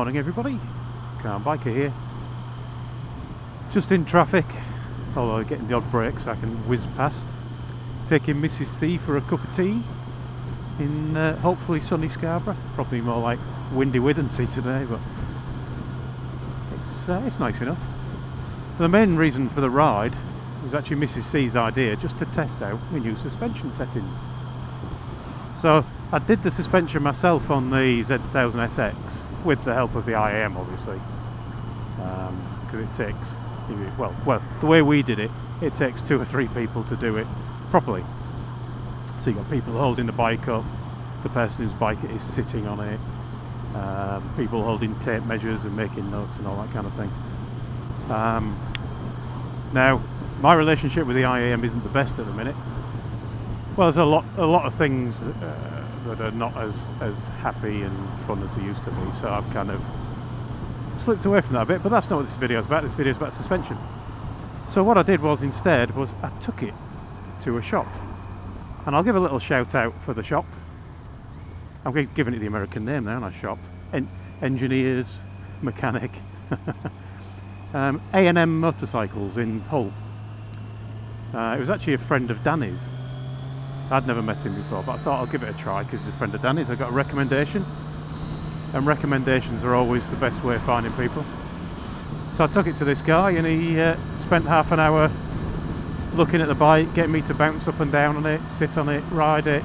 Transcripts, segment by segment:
morning everybody, Car Biker here. Just in traffic, although getting the odd break so I can whiz past. Taking Mrs. C for a cup of tea in hopefully sunny Scarborough. Probably more like windy Withensea today, but it's nice enough. The main reason for the ride was actually Mrs. C's idea, just to test out my new suspension settings. So I did the suspension myself on the Z1000 SX with the help of the A&M obviously, because it takes, well, the way we did it, it takes 2 or 3 people to do it properly. So you've got people holding the bike up, the person whose bike it is sitting on it, people holding tape measures and making notes and all that kind of thing. Now, my relationship with the A&M isn't the best at the minute. Well, there's a lot of things that are not as happy and fun as they used to be, so I've kind of slipped away from that a bit, but that's not what this video is about. This video is about suspension. So what I did was instead was I took it to a shop, and I'll give a little shout out for the shop. I'm giving it the American name now, not shop. Engineers, mechanic. A&M Motorcycles in Hull. It was actually a friend of Danny's. I'd never met him before, but I thought I'll give it a try because he's a friend of Danny's. I got a recommendation, and recommendations are always the best way of finding people. So I took it to this guy, and he spent half an hour looking at the bike, getting me to bounce up and down on it, sit on it, ride it,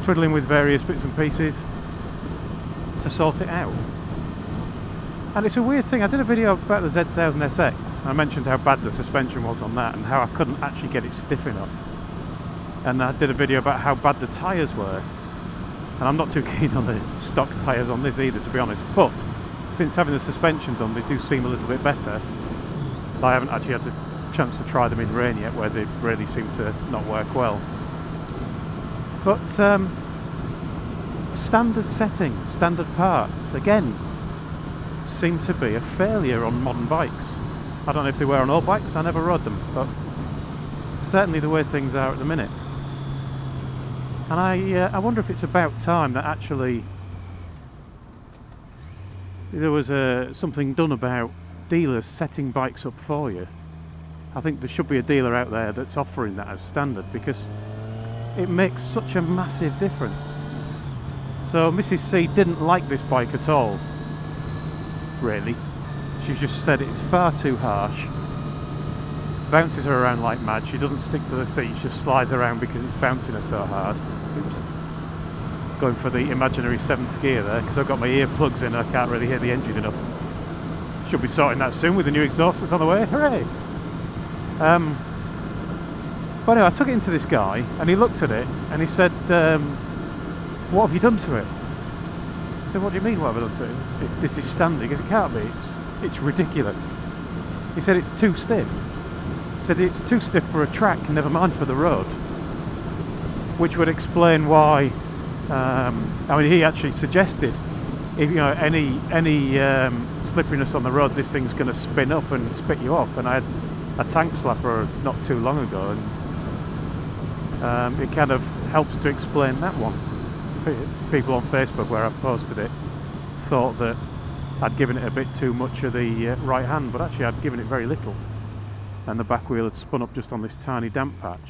twiddling with various bits and pieces to sort it out. And it's a weird thing. I did a video about the Z1000 SX. I mentioned how bad the suspension was on that and how I couldn't actually get it stiff enough. And I did a video about how bad the tyres were. And I'm not too keen on the stock tyres on this either, to be honest. But since having the suspension done, they do seem a little bit better. I haven't actually had a chance to try them in rain yet, where they really seem to not work well. But standard settings, standard parts, again, seem to be a failure on modern bikes. I don't know if they were on all bikes, I never rode them, but certainly the way things are at the minute. And I wonder if it's about time that actually there was something done about dealers setting bikes up for you. I think there should be a dealer out there that's offering that as standard, because it makes such a massive difference. So Mrs. C didn't like this bike at all, really. She just said it's far too harsh, bounces her around like mad. She doesn't stick to the seat, she just slides around because it's bouncing her so hard. Oops. Going for the imaginary 7th gear there because I've got my earplugs in, I can't really hear the engine enough. Should be sorting that soon with the new exhaust that's on the way, hooray! But anyway, I took it into this guy and he looked at it and he said, what have you done to it? I said, what do you mean what have I done to it? This is standard. He goes, it can't be, it's ridiculous. He said it's too stiff. He said it's too stiff for a track, never mind for the road. Which would explain why, I mean, he actually suggested, if you know, any slipperiness on the road, this thing's going to spin up and spit you off. And I had a tank slapper not too long ago, and it kind of helps to explain that one. People on Facebook where I posted it thought that I'd given it a bit too much of the right hand, but actually I'd given it very little, and the back wheel had spun up just on this tiny damp patch.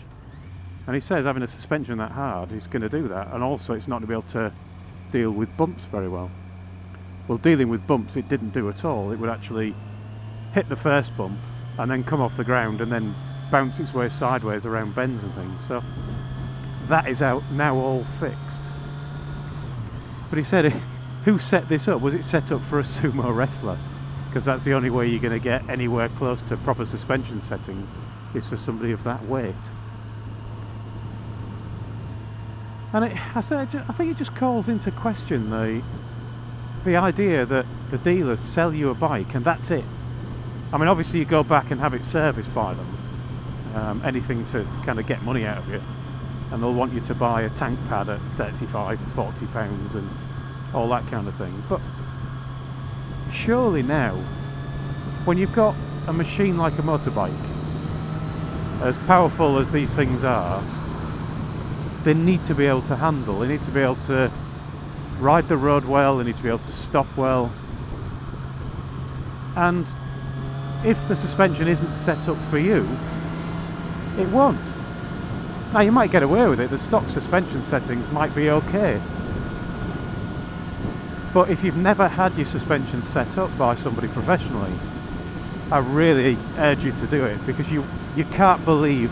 And he says having a suspension that hard is going to do that, and also it's not going to be able to deal with bumps very well. Well, dealing with bumps it didn't do at all. It would actually hit the first bump and then come off the ground and then bounce its way sideways around bends and things. So that is out now, all fixed. But he said, who set this up? Was it set up for a sumo wrestler? Because that's the only way you're going to get anywhere close to proper suspension settings, is for somebody of that weight. And I think it just calls into question the idea that the dealers sell you a bike and that's it. I mean, obviously you go back and have it serviced by them, anything to kind of get money out of you. And they'll want you to buy a tank pad at £35–40 and all that kind of thing. But surely now, when you've got a machine like a motorbike, as powerful as these things are, they need to be able to handle, they need to be able to ride the road well, they need to be able to stop well, And if the suspension isn't set up for you, it won't. Now you might get away with it, the stock suspension settings might be okay. But if you've never had your suspension set up by somebody professionally, I really urge you to do it, because you can't believe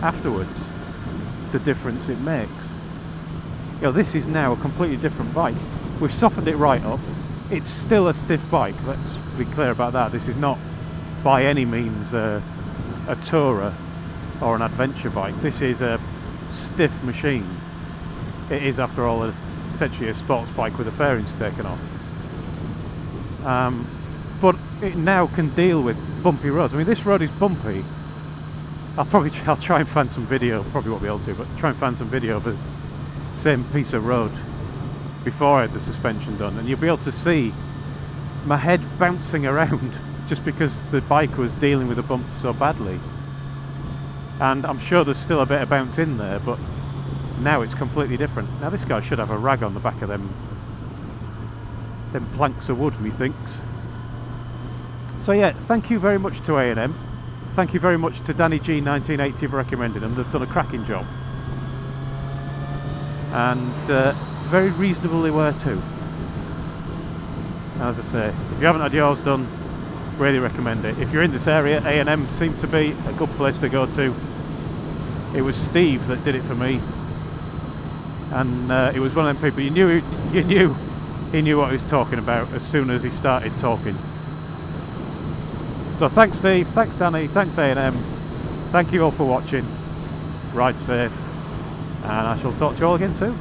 afterwards the difference it makes. You know, this is now a completely different bike. We've softened it right up. It's still a stiff bike, let's be clear about that. This is not by any means a tourer or an adventure bike. This is a stiff machine. It is, after all, essentially a sports bike with the fairings taken off. But it now can deal with bumpy roads. I mean, this road is bumpy. I'll try and find some video, probably won't be able to, but try and find some video of the same piece of road before I had the suspension done, and you'll be able to see my head bouncing around just because the bike was dealing with the bumps so badly. And I'm sure there's still a bit of bounce in there, but now it's completely different. Now this guy should have a rag on the back of them planks of wood, methinks. So yeah, thank you very much to A&M. Thank you very much to Danny G 1980 for recommending them. They've done a cracking job. And very reasonable they were too. As I say, if you haven't had yours done, really recommend it. If you're in this area, A&M seemed to be a good place to go to. It was Steve that did it for me, and it was one of them people he knew what he was talking about as soon as he started talking. So thanks Steve, thanks Danny, thanks A&M, thank you all for watching. Ride safe, and I shall talk to you all again soon.